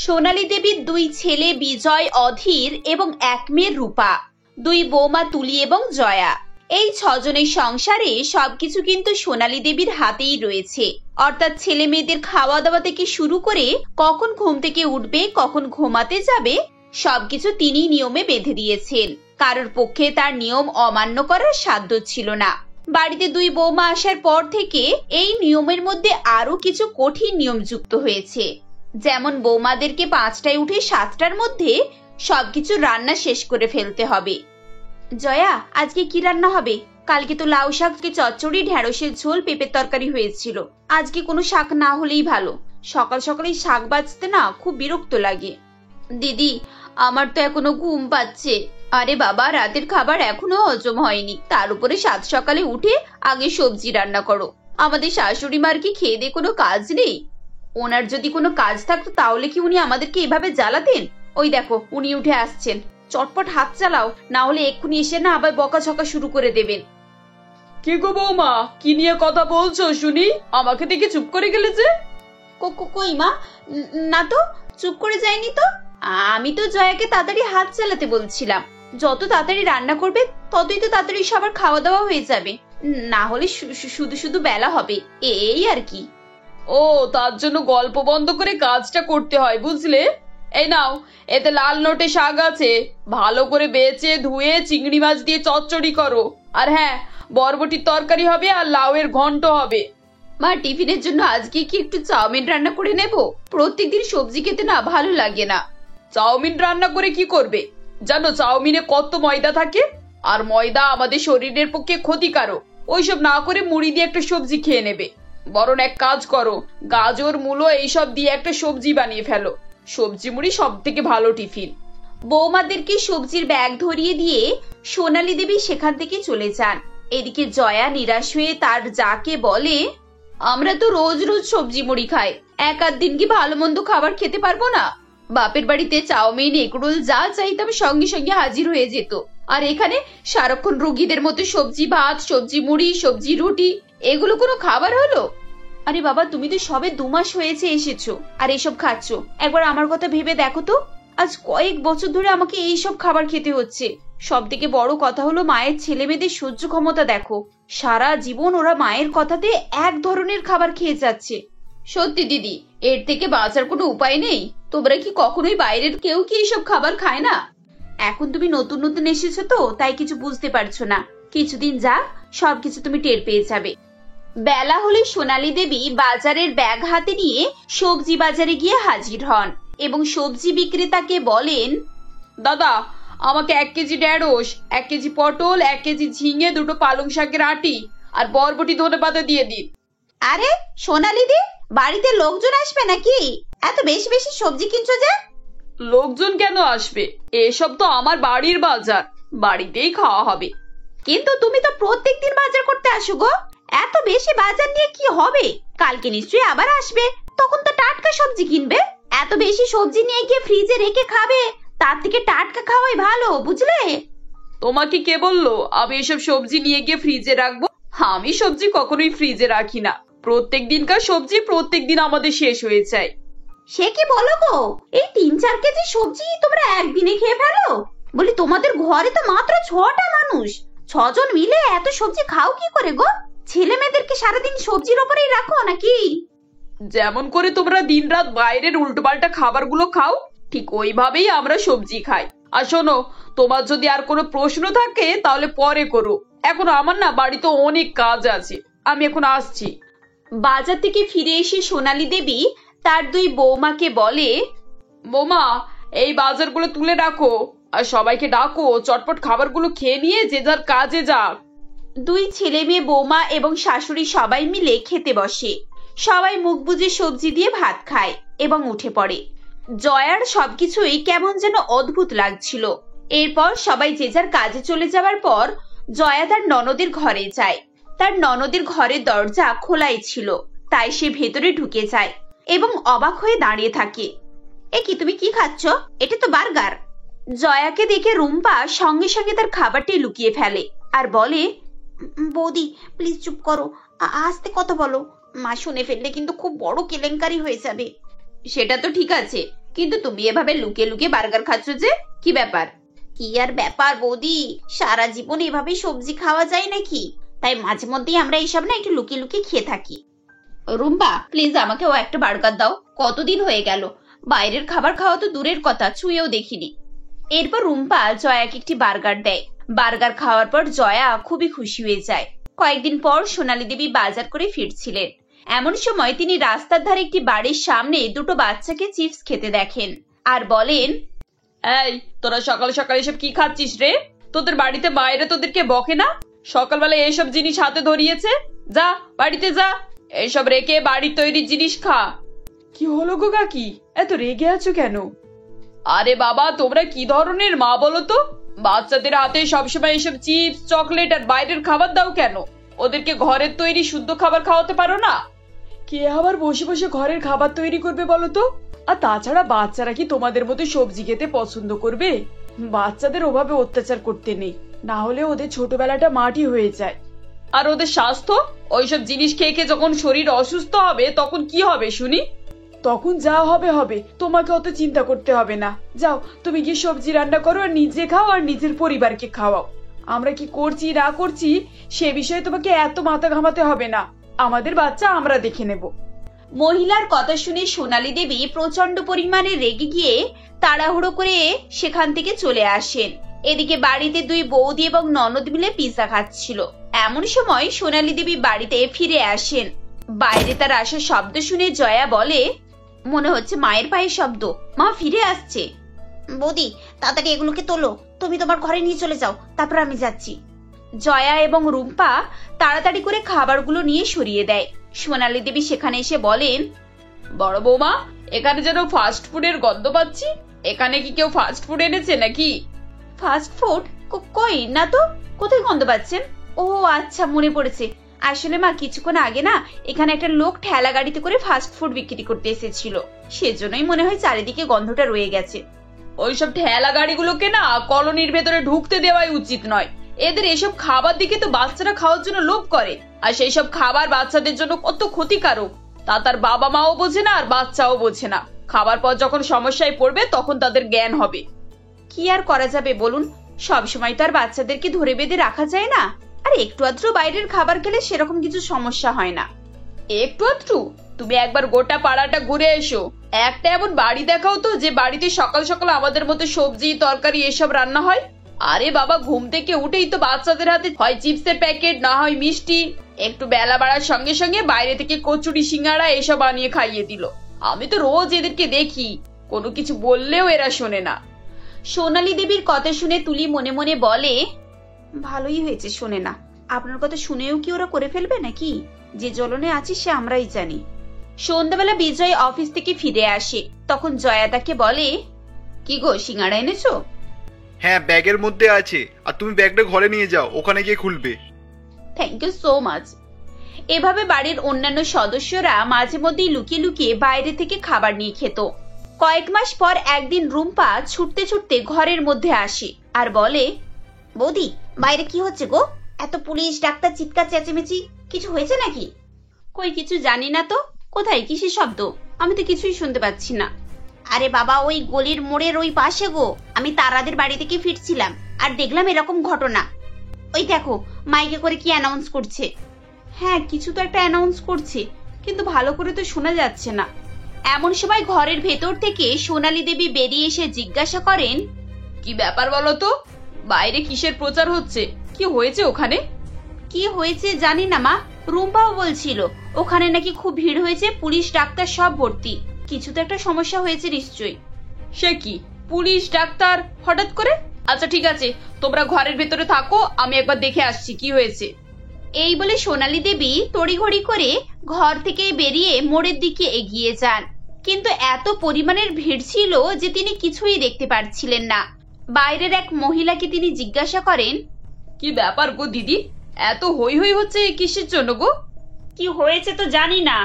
সোনালী দেবীর দুই ছেলে বিজয়, অধীর এবং এক মেয়ে রূপা, দুই বৌমা তুলি এবং জয়া। এই 6 জনের সংসারে সবকিছু কিন্তু সোনালী দেবীর হাতেই রয়েছে। অর্থাৎ ছেলে মেয়েদের খাওয়া দাওয়া থেকে শুরু করে কখন ঘুম থেকে উঠবে, কখন ঘুমাতে যাবে, সবকিছু তিনি নিয়মে বেঁধে দিয়েছেন। কারোর পক্ষে তার নিয়ম অমান্য করার সাধ্য ছিল না। বাড়িতে দুই বৌমা আসার পর থেকে এই নিয়মের মধ্যে আরো কিছু কঠিন নিয়ম যুক্ত হয়েছে। যেমন বৌমাদেরকে 5টায় উঠে 7টার মধ্যে সবকিছু রান্না শেষ করে ফেলতে হবে। জয়া, আজকে কি রান্না হবে? কালকে তো লাউ শাক, চচ্চড়ি, ঢেঁড়সের ঝোল, পেঁপের তরকারি হয়েছিল। আজকে কোনো শাক না হলেই ভালো। সকাল সকালে শাক বাজতে না খুব বিরক্ত লাগে। দিদি, আমার তো এখনো ঘুম পাচ্ছে। আরে বাবা, রাতের খাবার এখনো হজম হয়নি, তার উপরে 7 সকালে উঠে আগে সবজি রান্না করো। আমাদের শাশুড়ি মার কি খেয়ে দিয়ে কোনো কাজ নেই? ওনার যদি কোনো কাজ থাকতো তাহলে কি উনি আমাদেরকে এভাবে জ্বালাতেন? ওই দেখো, উনি উঠে আসছেন। চটপট হাত চালাও, না হলে এক্ষুনি এসে না আবার বকাঝকা শুরু করে দেবেন। কি গো বৌমা, কি নিয়ে কথা বলছো শুনি? আমাকে দেখে চুপ করে গেলে যে? কই মা, না তো, চুপ করে যায়নি তো। আমি তো জয়াকে তাড়াতাড়ি হাত চালাতে বলছিলাম। যত তাড়াতাড়ি রান্না করবে ততই তো তাড়াতাড়ি সবার খাওয়া দাওয়া হয়ে যাবে, না হলে শুধু শুধু বেলা হবে, এই আর কি। ও, তার জন্য গল্প বন্ধ করে কাজটা করতে হয়, বুঝলে? এই নাও, এতে লাল নোটে শাক আছে, ভালো করে বেচে ধুয়ে চিংড়ি মাছ দিয়ে চচ্চড়ি করো। আর হ্যাঁ, বরবটির তরকারি হবে আর লাউয়ের ঘন্ট হবে। মা, টিফিনের জন্য আজকে কি একটু চাউমিন রান্না করে নেব? প্রত্যেকদিন সবজি খেতে না ভালো লাগে না। চাউমিন রান্না করে কি করবে? জানো চাউমিনে কত ময়দা থাকে? আর ময়দা আমাদের শরীরের পক্ষে ক্ষতিকারক। ওইসব না করে মুড়ি দিয়ে একটা সবজি খেয়ে নেবে। বরং এক কাজ করো, গাজর, মূলো এইসব দিয়ে একটা সবজি বানিয়ে ফেলো। সবজি মুড়ি সব থেকে ভালো টিফিন। বৌমাদেরকে সবজির ব্যাগ ধরিয়ে দিয়ে সোনালী দেবী সেখান থেকে চলে যান। এদিকে জয়া নিরাশ হয়ে তার যাকে বলে, আমরা তো রোজ রোজ সবজি মুড়ি খাই, এক আধ দিন কি ভালো মন্দ খাবার খেতে পারবো না? বাপের বাড়িতে চাউমিন, এগরোল যা চাইতাম সঙ্গে সঙ্গে হাজির হয়ে যেত, আর এখানে সারাক্ষণ রোগীদের মতো সবজি ভাত, সবজি মুড়ি, সবজি রুটি, এগুলো কোনো খাবার হলো? আরে বাবা, তুমি তো সবে 2 মাস হয়েছে এসেছো আর এসব খাচ্ছ। একবার আমার কথা ভেবে দেখো তো, আজ কয়েক বছর ধরে আমাকে এইসব খাবার খেতে হচ্ছে। সব থেকে বড় কথা হলো মায়ের ছেলে মেয়েদের সহ্য ক্ষমতা দেখো। সারা জীবন ওরা মায়ের কথাতে এক ধরনের খাবার খেয়ে যাচ্ছে। সত্যি দিদি, এর থেকে বাঁচার কোনো উপায় নেই? তোমরা কি কখনোই বাইরের কেউ কি এইসব খাবার খায় না? এখন তুমি নতুন নতুন এসেছো তো তাই কিছু বুঝতে পারছো না, কিছুদিন যাক সবকিছু তুমি টের পেয়ে যাবে। বেলা হলে সোনালী দেবী বাজারের ব্যাগ হাতে নিয়ে সবজি বাজারে গিয়ে হাজির হন এবং সবজি বিক্রেতাকে বলেন, দাদা, আমাকে 1 কেজি ঢেঁড়স, 1 কেজি পটল, 1 কেজি ঝিঙে, 2টো পালং শাকের আটি আর বরবটি ধনেপাতা দিয়ে দিন। আরে সোনালী দি, বাড়িতে লোকজন আসবে নাকি? এত বেশি বেশি সবজি কিনছো যে? লোকজন কেন আসবে? এসব তো আমার বাড়ির বাজার, বাড়িতেই খাওয়া হবে। কিন্তু তুমি তো প্রত্যেকদিন বাজার করতে আসো গো, এত বেশি বাজার নিয়ে কি হবে? কালকে নিশ্চয়ই আবার আসবে, তখন তো টাটকা সবজি কিনবে। এত বেশি সবজি নিয়ে গিয়ে ফ্রিজে রেখে খাবে, তার থেকে টাটকা খাওয়াই ভালো, বুঝলে? তোমাকে কে বললো আমি এসব সবজি নিয়ে গিয়ে ফ্রিজে রাখবো? আমি সবজি কখনোই ফ্রিজে রাখি না। প্রত্যেক দিনকার সবজি প্রত্যেক দিন আমাদের শেষ হয়ে যায়। সে কি বলো গো, এই 3-4 কেজি সবজি তোমরা একদিনে খেয়ে ফেলো? বলি, তোমাদের ঘরে তো মাত্র 6টা মানুষ, 6 জন মিলে এত সবজি খাও কি করে গো? ছেলে মেয়েদেরকে সারাদিন সবজির ওপরেই রাখো নাকি? যেমন করে তোমরা দিনরাত বাইরের উল্টোপাল্টা খাবারগুলো খাও, ঠিক ওইভাবেই আমরা সবজি খাই। আর শোনো, তোমার যদি আর কোনো প্রশ্ন থাকে তাহলে পরে করো, এখন আমার না বাড়িতে অনেক কাজ আছে, আমি এখন আসছি। বাজার থেকে ফিরে এসে সোনালী দেবী তার 2 বৌমাকে বলে, বৌমা, এই বাজারগুলো তুলে রাখো আর সবাইকে ডাকো, চটপট খাবারগুলো খেয়ে নিয়ে যে যার কাজে যাক। 2 ছেলে মেয়ে, বৌমা এবং শাশুড়ি সবাই মিলে খেতে বসে। সবাই মুখ বুজে সবজি দিয়ে ভাত খায় এবং উঠে পড়ে। জয়ার সবকিছুই কেমন যেন অদ্ভুত লাগছিল। এরপর সবাই যে যার কাজে চলে যাওয়ার পর জয়া তার ননদের ঘরে যায়। তার ননদের ঘরের দরজা খোলাই ছিল, তাই সে ভেতরে ঢুকে যায় এবং অবাক হয়ে দাঁড়িয়ে থাকে। এ কি, তুমি কি খাচ্ছ? এটা তো বার্গার। জয়াকে দেখে রুম্পা সঙ্গে সঙ্গে তার খাবারটি লুকিয়ে ফেলে আর বলে, বৌদি প্লিজ চুপ করো, আস্তে কথা বলো, মা শুনে ফেললে কিন্তু খুব বড় কেলেঙ্কারি হয়ে যাবে। সেটা তো ঠিক আছে, কিন্তু তুমি এভাবে লুকিয়ে লুকিয়ে বার্গার খাচ্ছ যে, কি ব্যাপার? কি আর ব্যাপার বৌদি, সারা জীবন এভাবে সবজি খাওয়া যায় নাকি? তাই মাঝে মধ্যেই আমরা এইসব না একটু লুকিয়ে লুকিয়ে খেয়ে থাকি। রুম্পা, প্লিজ আমাকেও একটা বার্গার দাও, কতদিন হয়ে গেল বাইরের খাবার খাওয়া তো দূরের কথা, ছুঁয়েও দেখিনি। এরপর রুম্পা জয়াকে একটি বার্গার দেয়। বার্গার খাওয়ার পর জয়া খুবই খুশি হয়ে যায়। কয়েকদিন পর সোনালী দেবী বাজার করে ফিরছিলেন। এমন সময় তিনি রাস্তার ধারে একটি বাড়ির সামনে দুটো বাচ্চাকে চিপস খেতে দেখেন আর বলেন, এই, তোরা সকাল সকাল এসব কি খাচ্ছিস রে? তোদের বাড়িতে বাইরে তোদেরকে বকে না? সকালবেলা এসব জিনিস হাতে ধরিয়েছে, যা বাড়িতে যা, এইসব রেখে বাড়ির তৈরি জিনিস খা। কি হলো গো কাকি, এত রেগে আছো কেন? আরে বাবা, তোমরা কি ধরনের মা বলো তো? বাচ্চাদের হাতে সবসময় এসব চিপস, চকলেট আর বাইরের খাবার দাও কেন? ওদেরকে ঘরের তৈরি শুদ্ধ খাবার খাওয়াতে পারো না? কে আবার বসে বসে ঘরের খাবার তৈরি করবে বলো তো? আর তাছাড়া বাচ্চারা কি তোমাদের মতো সবজি খেতে পছন্দ করবে? বাচ্চাদের ওভাবে অত্যাচার করতে নেই, না হলে ওদের ছোটবেলাটা মাটি হয়ে যায়। আর ওদের স্বাস্থ্য, ওইসব জিনিস খেয়ে খেয়ে যখন শরীর অসুস্থ হবে তখন কি হবে শুনি? তখন যা হবে হবে, তোমাকে অত চিন্তা করতে হবে না। যাও, তুমি গিয়ে সবজি রান্না করো আর নিজে খাও আর নিজের পরিবারকে খাওয়াও। আমরা কি করছি না করছি সে বিষয়ে তোমাকে এত মাথা ঘামাতে হবে না। আমাদের বাচ্চা আমরা দেখে নেব। মহিলার কথা শুনে সোনালী দেবী প্রচন্ড পরিমাণে রেগে গিয়ে তাড়াহুড়ো করে সেখান থেকে চলে আসেন। এদিকে বাড়িতে দুই বৌদি এবং ননদ মিলে পিৎজা খাচ্ছিল। এমন সময় সোনালী দেবী বাড়িতে ফিরে আসেন। বাইরে তার আসার শব্দ শুনে জয়া বলে, মনে হচ্ছে মায়ের পায়ের শব্দ, মা ফিরে আসছে। বৌদি, তাড়াতাড়ি এগুলোকে তোলো, তুমি তোমার ঘরে নিয়ে চলে যাও, তারপর আমি যাচ্ছি। জয়া এবং রুম্পা তাড়াতাড়ি করে খাবারগুলো নিয়ে সরিয়ে দেয়। সোনালী দেবী সেখানে এসে বলেন, বড় বৌমা, এখানে যেন ফাস্ট ফুডের গন্ধ পাচ্ছি। এখানে কি কেউ ফাস্ট ফুড এনেছে নাকি? Fast food? কই না তো, কোথায় গন্ধ পাচ্ছেন? ও আচ্ছা, মনে পড়েছে। আসলে মা, কিছুক্ষণ আগে না এখানে একটা লোক ঠেলা গাড়িতে করে ফাস্ট ফুড বিক্রি করতে এসেছিল, সেজন্যই মনে হয় চারিদিকে গন্ধটা রয়ে গেছে। ওইসব ঠেলা গাড়িগুলোকে না কলোনির ভেতরে ঢুকতে দেওয়াই উচিত নয়। এদের এসব খাবার দিকে তো বাচ্চারা খাওয়ার জন্য লোভ করে, আর সেই সব খাবার বাচ্চাদের জন্য কত ক্ষতিকারক তা তার বাবা মাও বোঝে না আর বাচ্চাও বোঝে না। খাবার পর যখন সমস্যায় পড়বে তখন তাদের জ্ঞান হবে। কি আর করা যাবে বলুন, সবসময় তো আর বাচ্চাদেরকে ধরে বেঁধে রাখা যায় না। আর একটু আধটু বাইরের খাবার খেলে সেরকম কিছু সমস্যা হয় না। একটু আধটু? তুমি একবার গোটা পাড়াটা ঘুরে এসো, একটা এমন বাড়ি দেখাও তো যে বাড়িতে সকাল সকাল আমাদের মতো সবজি তরকারি এসব রান্না হয়। আরে বাবা, ঘুম থেকে উঠেই তো বাচ্চাদের হাতে হয় চিপসের প্যাকেট, না হয় মিষ্টি। একটু বেলা বাড়ার সঙ্গে সঙ্গে বাইরে থেকে কচুরি, সিঙ্গাড়া এসব আনিয়ে খাইয়ে দিল। আমি তো রোজ এদেরকে দেখি, কোনো কিছু বললেও এরা শোনে না। সোনালী দেবীর কথা শুনে তুলি মনে মনে বলে, ভালোই হয়েছে শোনে না। আপনার কথা শুনেও কি ওরা করে ফেলবে নাকি? যে জ্বলনে আছি সে আমরাই জানি। সন্ধ্যাবেলা বিজয় অফিস থেকে ফিরে আসে। তখন জয়া তাকে বলে, কি গো, সিঙ্গাড়া এনেছো? হ্যাঁ, ব্যাগের মধ্যে আছে, আর তুমি ব্যাগটা ঘরে নিয়ে যাও, ওখানে গিয়ে খুলবে। Thank you so much. এভাবে বাড়ির অন্যান্য সদস্যরা মাঝে মধ্যেই লুকিয়ে লুকিয়ে বাইরে থেকে খাবার নিয়ে খেত। কয়েক মাস পর একদিন রুম্পা ছুটতে ছুটতে ঘরের মধ্যে আসে আর বলে, বৌদি, বাইরে কি হচ্ছে গো? এত পুলিশ ডাক্তার চিৎকার চেঁচেমেচি, কিছু হয়েছে নাকি? কই, কিছু জানি না তো। কোথায়, কিসের শব্দ? আমি তো কিছুই শুনতে পাচ্ছি না। আরে বাবা, ওই গলির মোড়ের ওই পাশে গো। আমি তারাদের বাড়ি থেকে ফিরছিলাম আর দেখলাম এরকম ঘটনা। ওই দেখো, মাইকে করে কি অ্যানাউন্স করছে। হ্যাঁ, কিছু তো একটা অ্যানাউন্স করছে, কিন্তু ভালো করে তো শোনা যাচ্ছে না। এমন সময় ঘরের ভেতর থেকে সোনালী দেবী বেরিয়ে এসে জিজ্ঞাসা করেন, কি ব্যাপার বলো তো? বাইরে কিসের প্রচার হচ্ছে? কি হয়েছে ওখানে? কি হয়েছে জানি না মা, রুম্পাও বলছিল ওখানে নাকি খুব ভিড় হয়েছে, পুলিশ ডাক্তার সব ভর্তি। কিছু তো একটা সমস্যা হয়েছে নিশ্চয়ই। সে কি, পুলিশ ডাক্তার হঠাৎ করে? আচ্ছা ঠিক আছে, তোমরা ঘরের ভেতরে থাকো, আমি একবার দেখে আসছি কি হয়েছে। এই বলে সোনালী দেবী তড়িঘড়ি করে ঘর থেকে বেরিয়ে মোড়ের দিকে এগিয়ে যান। কিন্তু এত পরিমাণের ভিড় ছিল যে তিনি কিছুই দেখতে পারছিলেন না। বাইরের এক মহিলাকে তিনি জিজ্ঞাসা করেন, কি ব্যাপার গো দিদি, এত হই হই হচ্ছে কিসের জন্য গো? কি হয়েছে তো জানি না,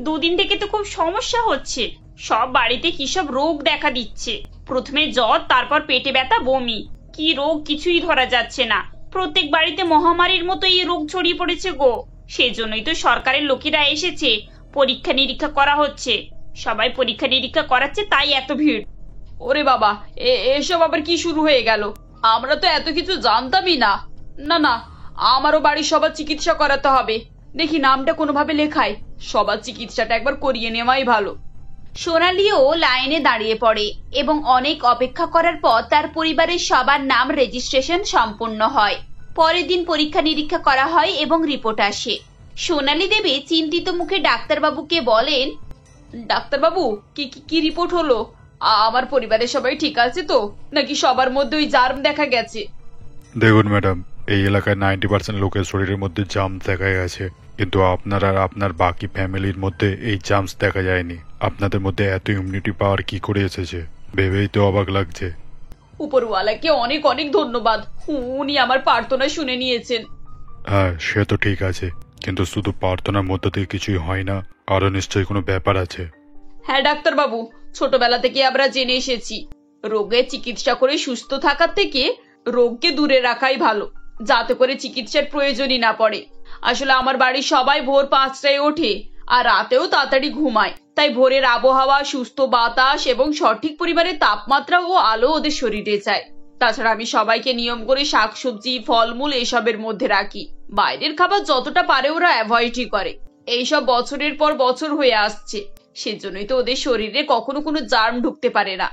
দুদিন থেকে তো খুব সমস্যা হচ্ছে। সব বাড়িতে কি সব রোগ দেখা দিচ্ছে। প্রথমে জ্বর, তারপর পেটে ব্যথা, বমি। কি রোগ কিছুই ধরা যাচ্ছে না। প্রত্যেক বাড়িতে মহামারীর মতো এই রোগ ছড়িয়ে পড়েছে গো। সেজন্যই তো সরকারের লোকেরা এসেছে, পরীক্ষা নিরীক্ষা করা হচ্ছে। সবাই পরীক্ষা নিরীক্ষা করাচ্ছে তাই এত ভিড়। ওরে বাবা, এসব আবার কি শুরু হয়ে গেল? আমরা তো এত কিছু জানতামই না। না না, আমারও বাড়ির সবার চিকিৎসা করাতে হবে। দেখি নামটা কোনোভাবে লেখাই, সবার চিকিৎসাটা একবার করিয়ে নেওয়াই ভালো। সোনালিও লাইনে দাঁড়িয়ে পড়ে এবং অনেক অপেক্ষা করার পর তার পরিবারের সবার নাম রেজিস্ট্রেশন সম্পূর্ণ হয়। পরের দিন পরীক্ষা নিরীক্ষা করা হয় এবং রিপোর্ট আসে। সোনালী দেবী চিন্তিত মুখে ডাক্তারবাবুকে বলেন, ডাক্তারবাবু, কি কি রিপোর্ট হলো? আমার পরিবারের সবাই ঠিক আছে তো, নাকি সবার মধ্যে ওই জার্ম দেখা গেছে? দেখুন ম্যাডাম, এই এলাকায় 90% লোকের শরীরের মধ্যে জার্ম দেখা গেছে, কিন্তু আপনার আর আপনার বাকি ফ্যামিলির মধ্যে এই জার্মস দেখা যায়নি। আপনাদের মধ্যে এত ইমিউনিটি পাওয়ার কি করে এসেছে, ভেবেই তো অবাক লাগছে। উপরওয়ালাকে অনেক অনেক ধন্যবাদ, উনি আমার প্রার্থনা শুনে নিয়েছেন। হ্যাঁ, সে তো ঠিক আছে, কিন্তু শুধু প্রার্থনার মধ্যে দিয়ে কিছুই হয় না, আরো নিশ্চয়ই কোনো ব্যাপার আছে। হ্যাঁ ডাক্তারবাবু, ছোটবেলা থেকে আমরা জেনে এসেছি, রোগের চিকিৎসা করে সুস্থ থাকার থেকে রোগকে দূরে রাখাই ভালো, যাতে করে চিকিৎসার প্রয়োজনই না পড়ে। আসলে আমার বাড়ির সবাই ভোর 5টায় ওঠে আর রাতেও তাড়াতাড়ি ঘুমায়, তাই ভোরের আবহাওয়া, সুস্থ বাতাস এবং সঠিক পরিমাণে তাপমাত্রা ও আলো ওদের শরীরে চায়। তাছাড়া আমি সবাইকে নিয়ম করে শাকসবজি, ফলমূল এসবের মধ্যে রাখি। বাইরের খাবার যতটা পারে ওরা অ্যাভয়েডই করে। এইসব বছরের পর বছর হয়ে আসছে, সেজন্যই তো ওদের শরীরে কখনো কোনো জার্ম ঢুকতে পারে না।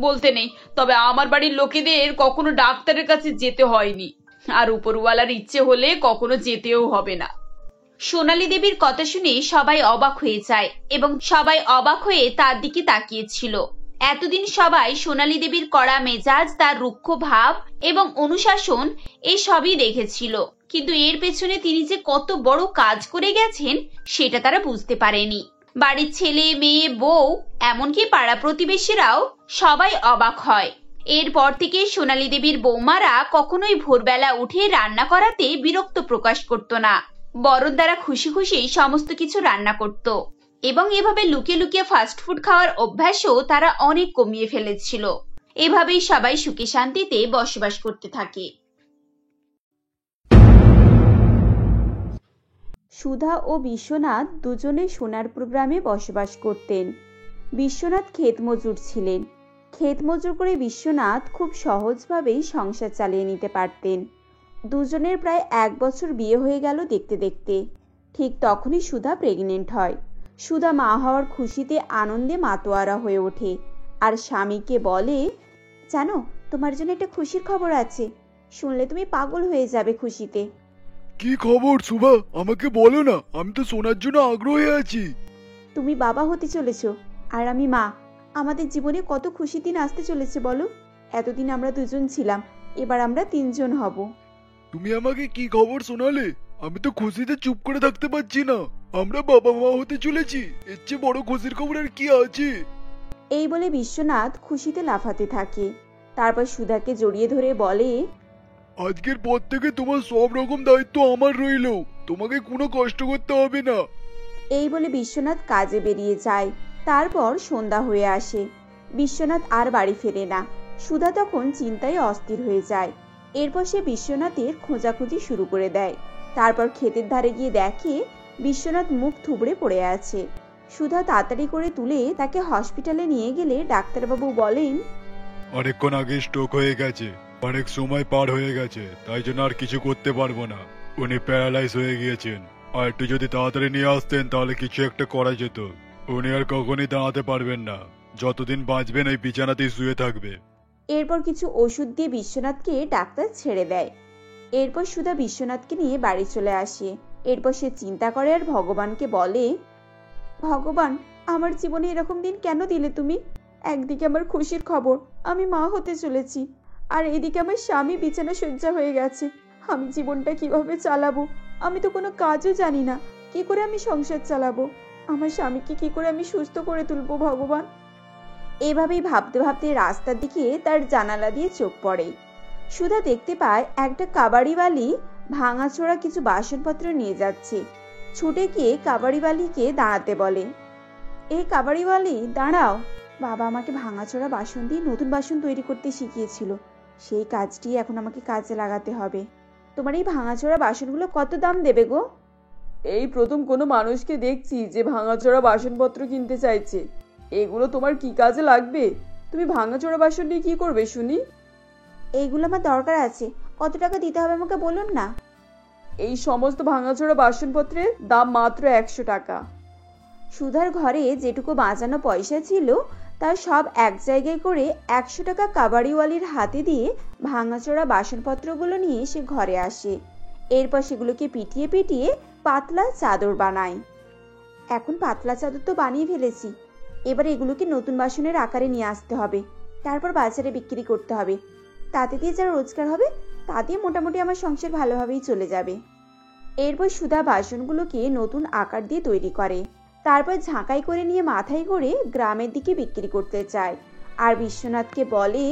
বলতে নেই, তবে আমার বাড়ির লোকেদের কখনো ডাক্তারের কাছে যেতে হয়নি, আর উপরওয়ালার ইচ্ছে হলে কখনো যেতেও হবে না। সোনালী দেবীর কথা শুনে সবাই অবাক হয়ে যায় এবং সবাই অবাক হয়ে তার দিকে তাকিয়েছিল। এতদিন সবাই সোনালী দেবীর কড়া মেজাজ, তার রুক্ষ ভাব এবং অনুশাসন এই সবই দেখেছিল, কিন্তু এর পেছনে তিনি যে কত বড় কাজ করে গেছেন সেটা তারা বুঝতে পারেনি। বাড়ির ছেলে, মেয়ে, বউ, এমনকি পাড়া প্রতিবেশীরাও সবাই অবাক হয়। এরপর থেকে সোনালী দেবীর বৌমারা কখনোই ভোরবেলা উঠে রান্না করাতে বিরক্ত প্রকাশ করত না, বরং তারা খুশি খুশি সমস্ত কিছু রান্না করত এবং এভাবে লুকিয়ে লুকিয়ে ফাস্টফুড খাওয়ার অভ্যাসও তারা অনেক কমিয়ে ফেলেছিল। এভাবেই সবাই সুখে শান্তিতে বসবাস করতে থাকে। সুধা ও বিশ্বনাথ দুজনে সোনারপুর গ্রামে বসবাস করতেন। বিশ্বনাথ ক্ষেতমজুর ছিলেন। ক্ষেতমজুর করে বিশ্বনাথ খুব সহজভাবেই সংসার চালিয়ে নিতে পারতেন। দুজনের প্রায় 1 বছর বিয়ে হয়ে গেল দেখতে দেখতে। ঠিক তখনই সুধা প্রেগনেন্ট হয়। সুধা মা হওয়ার খুশিতে আনন্দে মাতোয়ারা হয়ে ওঠে আর স্বামীকে বলে, জানো, তোমার জন্য একটা খুশির খবর আছে, শুনলে তুমি পাগল হয়ে যাবে খুশিতে। কি খবর সুভা, আমাকে বলো না, আমি তো শোনার জন্য আগ্রহী আছি। তুমি বাবা হতে চলেছো আর আমি মা। আমাদের জীবনে কত খুশি দিন আসতে চলেছে বলো। এতদিন আমরা 2 জন ছিলাম, এবার আমরা 3 জন হব। তুমি আমাকে কি খবর শোনালে? আমি তো খুশিতে চুপ করে থাকতে পারছি না। আমরা বাবা মা হতে চলেছি, এর চেয়ে বড় খুশির খবর আর কি আছে? এই বলে বিশ্বনাথ খুশিতে লাফাতে থাকে। তারপর সুধাকে জড়িয়ে ধরে বলে, আজকের পর থেকে তোমার সব রকম দায়িত্ব আমার রইল, তোমাকে কোনো কষ্ট করতে হবে না। এই বলে বিশ্বনাথ কাজে বেরিয়ে যায়। তারপর সন্ধ্যা হয়ে আসে। বিশ্বনাথ আর বাড়ি ফেরে না। সুধা তখন চিন্তায় অস্থির হয়ে যায়। এরপর সে বিশ্বনাথের খোঁজাখুঁজি শুরু করে দেয়। তারপর ক্ষেতের ধারে গিয়ে দেখে বিশ্বনাথ মুখ থুবড়ে পড়ে আছে। সুধা তাড়াতাড়ি করে তুলে তাকে হসপিটালে নিয়ে গেলে ডাক্তারবাবু বলেন, অনেকক্ষণ আগে স্ট্রোক হয়ে গেছে, অনেক সময় পার হয়ে গেছে, তাই জন্য আর কিছু করতে পারবো না। উনি প্যারালাইজ হয়ে গিয়েছেন, আর একটু যদি তাড়াতাড়ি নিয়ে আসতেন তাহলে কিছু একটা করা যেত। উনি আর কখনই দাঁড়াতে পারবেন না, যতদিন বাঁচবেন এই বিছানাতেই শুয়ে থাকবে। এরপর কিছু ওষুধ দিয়ে বিশ্বনাথকে ডাক্তার ছেড়ে দেয়। এরপর সুধা বিশ্বনাথকে নিয়ে বাড়ি চলে আসে। এরপর সে চিন্তা করে আর ভগবানকে বলে, ভগবান, আমার জীবনে এরকম দিন কেন দিলে তুমি? একদিকে আমার খুশির খবর, আমি মা হতে চলেছি, আর এদিকে আমার স্বামী বিছানা শয্যা হয়ে গেছে। আমি জীবনটা কিভাবে চালাবো? আমি তো কোনো কাজও জানি না, কি করে আমি সংসার চালাবো? আমার স্বামীকে কি করে আমি সুস্থ করে তুলবো ভগবান? এভাবেই ভাবতে ভাবতে রাস্তার দিকে তার জানালা দিয়ে চোখ পড়ে। সুধা দেখতে পায় একটা কাবাড়িওয়ালি ভাঙাচোরা কিছু বাসনপত্র নিয়ে যাচ্ছে। ছুটে গিয়ে কাবাড়িওয়ালিকে দাঁড়াতে বলে, এই কাবাড়িওয়ালি দাঁড়াও, বাবা আমাকে ভাঙাচোরা বাসন দিয়ে নতুন বাসন তৈরি করতে শিখিয়েছিল, সেই কাজটি এখন আমাকে কাজে লাগাতে হবে। তোমার এই ভাঙাচোরা বাসনগুলো কত দাম দেবে গো? এই প্রথম কোনো মানুষকে দেখছি যে ভাঙাচোরা বাসনপত্র কিনতে চাইছে। এগুলো তোমার কি কাজে লাগবে? তুমি ভাঙাচোরা বাসন নিয়ে কি করবে শুনি? এইগুলো আমার দরকার আছে, কত টাকা দিতে হবে আমাকে বলুন না। এই সমস্ত ভাঙাচোরা বাসনপত্রের দাম মাত্র 100 টাকা। সুধার ঘরে যেটুকু বাঁচানো পয়সা ছিল তার সব এক জায়গায় করে 100 টাকা কাবাড়িওয়ালির হাতে দিয়ে ভাঙাচোরা বাসনপত্রগুলো নিয়ে সে ঘরে আসে। এরপর সেগুলোকে পিটিয়ে পিটিয়ে পাতলা চাদর বানায়। এখন পাতলা চাদর তো বানিয়ে ফেলেছি, এবার এগুলোকে নতুন বাসনের আকারে নিয়ে আসতে হবে, তারপর বাজারে বিক্রি করতে হবে। তাতে দিয়ে যা রোজগার হবে তা দিয়ে মোটামুটি আমার সংসার ভালোভাবেই চলে যাবে। এরপর সুধা বাসনগুলোকে নতুন আকার দিয়ে তৈরি করে, তারপর ঝাঁকাই করে নিয়ে মাথায় করে গ্রামের দিকে বিক্রি করতে চায়। আর বিশ্বনাথকে বলে,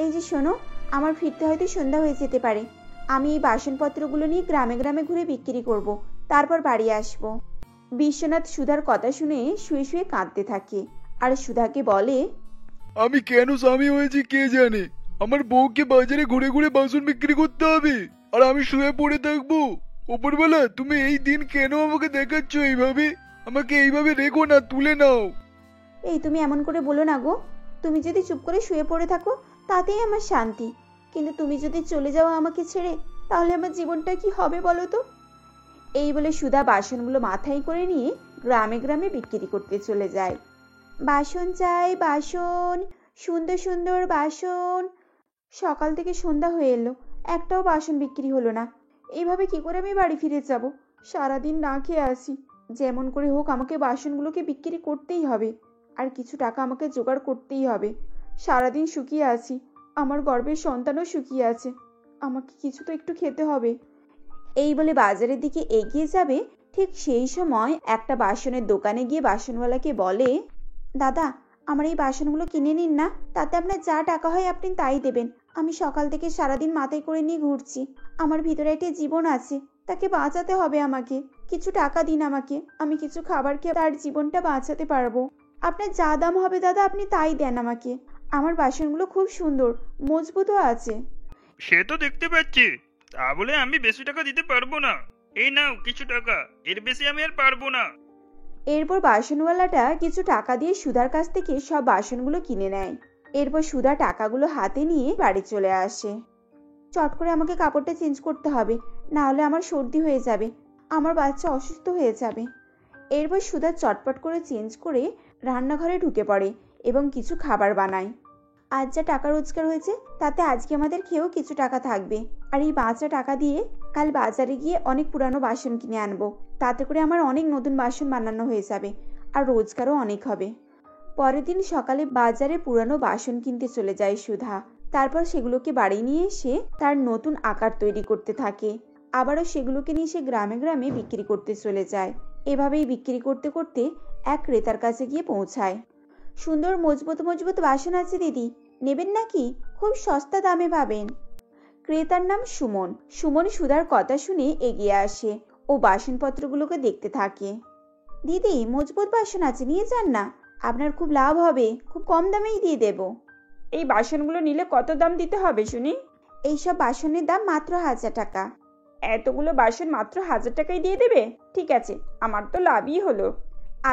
এই যে শোনো, আমার ফিরতে হয়তো সন্ধ্যা হয়ে যেতে পারে, আমি এই বাসনপত্রগুলো নিয়ে গ্রামে গ্রামে ঘুরে বিক্রি করব, তারপর বাড়ি আসব। বিশ্বনাথ সুধার কথা শুনে শুয়ে শুয়ে কাঁদতে থাকে আর সুধাকে বলে, আমি কেন স্বামী হয়েছি কে জানে, আমার বউকে বাজারে ঘুরে ঘুরে বাসন বিক্রি করতে হবে আর আমি শুয়ে পড়ে থাকবো। ওপরবেলা তুমি এই দিন কেন আমাকে দেখাচ্ছ এইভাবে? আমাকে এইভাবে রেখো না, তুলে নাও। এই তুমি এমন করে বলো না গো, তুমি যদি চুপ করে শুয়ে পড়ে থাকো তাতেই আমার শান্তি, কিন্তু তুমি যদি চলে যাও আমাকে ছেড়ে, তাহলে আমার জীবনটা কি হবে বলো তো। এই বলে সুধা বাসনগুলো মাথায় করে নিয়ে গ্রামে গ্রামে বিক্রি করতে চলে যায়। বাসন চাই বাসন, সুন্দর সুন্দর বাসন। সকাল থেকে সন্ধ্যা হয়ে এলো, একটাও বাসন বিক্রি হলো না। এইভাবে কি করে আমি বাড়ি ফিরে যাব? সারাদিন না খেয়ে আসি, যেমন করে হোক আমাকে বাসনগুলোকে বিক্রি করতেই হবে, আর কিছু টাকা আমাকে জোগাড় করতেই হবে। সারাদিন শুকিয়ে আছি, আমার গর্ভের সন্তানও শুকিয়ে আছে, আমাকে কিছু তো একটু খেতে হবে। এই বলে বাজারের দিকে এগিয়ে যাবে, ঠিক সেই সময় একটা বাসনের দোকানে গিয়ে বাসনওয়ালাকে বলে, দাদা আমার এই বাসনগুলো কিনে নিন না, তাতে আপনার যা টাকা হয় আপনি তাই দেবেন। আমি সকাল থেকে সারাদিন মাথায় করে নিয়ে ঘুরছি, আমার ভিতরে একটা জীবন আছে, তাকে বাঁচাতে হবে আমাকে। কিছু টাকা দিন আমাকে, আমি কিছু খাবার খেয়ে তার জীবনটা বাঁচাতে পারবো। আপনার যা দাম হবে দাদা আপনি তাই দেন আমাকে, আমার বাসনগুলো খুব সুন্দর, মজবুতও আছে। সে তো দেখতে পাচ্ছি, তা বলে আমি বেশি টাকা দিতে পারবো না। এই নাও কিছু টাকা, এর বেশি আমি আর পারবো না। এরপর বাসনওয়ালাটা কিছু টাকা দিয়ে সুধার কাছ থেকে সব বাসনগুলো কিনে নেয়। এরপর সুধা টাকাগুলো হাতে নিয়ে বাড়ি চলে আসে। চট করে আমাকে কাপড়টা চেঞ্জ করতে হবে, না হলে আমার সর্দি হয়ে যাবে, আমার বাচ্চা অসুস্থ হয়ে যাবে। এরপর সুধা চটপট করে চেঞ্জ করে রান্নাঘরে ঢুকে পড়ে এবং কিছু খাবার বানায়। আজ যা টাকা রোজগার হয়েছে তাতে আজকে আমাদের খেয়েও কিছু টাকা থাকবে, আর এই বাঁচা টাকা দিয়ে কাল বাজারে গিয়ে অনেক পুরানো বাসন কিনে আনবো, তাতে করে আমার অনেক নতুন বাসন বানানো হয়ে যাবে আর রোজগারও অনেক হবে। পরের দিন সকালে বাজারে পুরানো বাসন কিনতে চলে যায় সুধা। তারপর সেগুলোকে বাড়ি নিয়ে এসে তার নতুন আকার তৈরি করতে থাকে। আবারও সেগুলোকে নিয়ে সে গ্রামে গ্রামে বিক্রি করতে চলে যায়। এভাবেই বিক্রি করতে করতে এক ক্রেতার কাছে গিয়ে পৌঁছায়। সুন্দর মজবুত মজবুত বাসন আছে দিদি, নেবেন নাকি? খুব সস্তা দামে পাবেন। ক্রেতার নাম সুমন। সুমন সুধার কথা শুনে এগিয়ে আসে ও বাসনপত্রগুলোকে দেখতে থাকে। দিদি মজবুত বাসন আছে, নিয়ে যান না, আপনার খুব লাভ হবে, খুব কম দামেই দিয়ে দেব। এই বাসনগুলো নিলে কত দাম দিতে হবে শুনি? এইসব বাসনের দাম মাত্র 1000 টাকা। এতগুলো বাসন মাত্র 1000 টাকায় দিয়ে দেবে? ঠিক আছে, আমার তো লাভই হলো।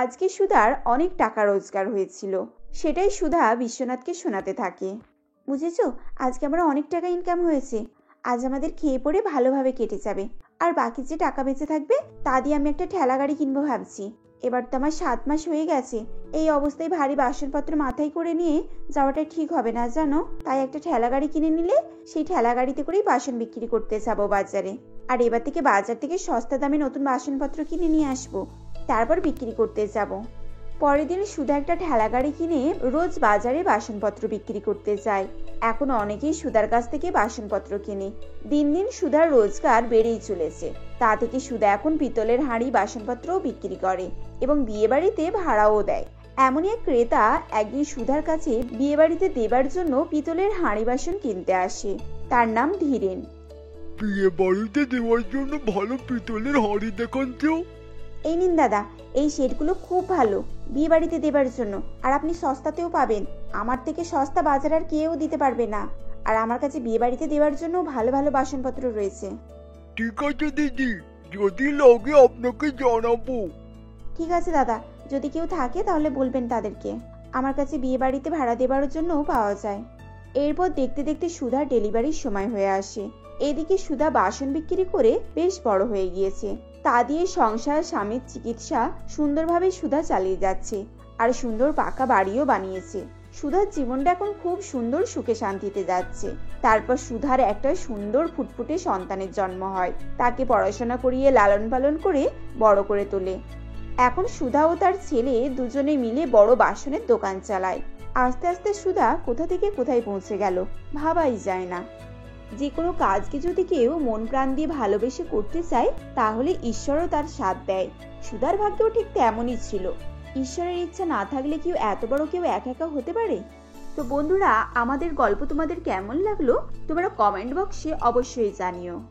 আজকে সুধার অনেক টাকা রোজগার হয়েছিল, সেটাই সুধা বিশ্বনাথকে শোনাতে থাকে। বুঝেছো, আজকে আমার অনেক টাকা ইনকাম হয়েছে, আজ আমাদের খেয়ে পড়ে ভালোভাবে কেটে যাবে, আর বাকি যে টাকা বেঁচে থাকবে তা দিয়ে আমি একটা ঠেলা গাড়ি কিনবো ভাবছি। এবার তো আমার 7 মাস হয়ে গেছে, এই অবস্থায় ভারী বাসনপত্র মাথায় করে নিয়ে যাওয়াটা ঠিক হবে না জানো, তাই একটা ঠেলা গাড়ি কিনে নিলে সেই ঠেলা গাড়িতে করেই বাসন বিক্রি করতে যাবো বাজারে, আর এবার থেকে বাজার থেকে সস্তা দামে নতুন বাসনপত্র কিনে নিয়ে আসবো, তারপর বিক্রি করতে যাব। পরের দিন সুধা একটা ঠেলা গাড়ি কিনে রোজ বাজারে বাসনপত্র বিক্রি করতে যায়। এখন অনেকেই সুধার কাছ থেকে বাসনপত্র কিনে। দিন দিন সুধার রোজগার বেড়েই চলেছে। তা থেকে সুধা এখন পিতলের হাঁড়ি বাসনপত্রও বিক্রি করে এবং বিয়ে বাড়িতে ভাড়াও দেয়। এমনই এক ক্রেতা একদিন সুধার কাছে বিয়ে বাড়িতে দেবার জন্য পিতলের হাঁড়ি বাসন কিনতে আসে। তার নাম ধীরেন। বিয়ে বাড়িতে দেওয়ার জন্য ভালো পিতলের হাঁড়ি দেখান তো। এই নিন দাদা, এই সেটগুলো খুব ভালো বিয়ে বাড়িতে দেবার জন্য, আর আপনি সস্তাতেও পাবেন। আমার থেকে সস্তা বাজার আর কেউ দিতে পারবে না, আর আমার কাছে বিয়ে বাড়িতে দেওয়ার জন্য ভালো ভালো বাসনপত্র রয়েছে। ঠিক আছে দিদি, যদি লাগে আপনাকে জানাবো। ঠিক আছে দাদা, যদি কেউ থাকে তাহলে বলবেন তাদেরকে। আমার কাছে বিয়ে বাড়িতে ভাড়া দেবার জন্য পাওয়া যায়। এরপর দেখতে দেখতে সুধার ডেলিভারির সময় হয়ে আসে। এদিকে সুধা বাসন বিক্রি করে বেশ বড় হয়ে গিয়েছে। তা দিয়ে সংসার, স্বামীর চিকিৎসা সুন্দরভাবে সুধা চালিয়ে যাচ্ছে। আর সুন্দর পাকা বাড়িও বানিয়েছে। সুধার জীবনটা এখন খুব সুন্দর সুখে শান্তিতে যাচ্ছে। তারপর সুধার একটা সুন্দর ফুটফুটে সন্তানের জন্ম হয়। তাকে পড়াশোনা করিয়ে লালন পালন করে বড় করে তোলে। এখন সুধা ও তার ছেলে দুজনে মিলে বড় বাসনের দোকান চালায়। আস্তে আস্তে সুধা কোথা থেকে কোথায় পৌঁছে গেল ভাবাই যায় না। যে কোনো কাজকে যদি কেউ মন প্রাণ দিয়ে ভালোবেসে করতে চায় তাহলে ঈশ্বরও তার সাথ দেয়। সুধার ভাগ্যও ঠিক তেমনই ছিল। ঈশ্বরের ইচ্ছা না থাকলে কেউ এত বড় কেউ একা হতে পারে? তো বন্ধুরা, আমাদের গল্প তোমাদের কেমন লাগলো তোমরা কমেন্ট বক্সে অবশ্যই জানিও।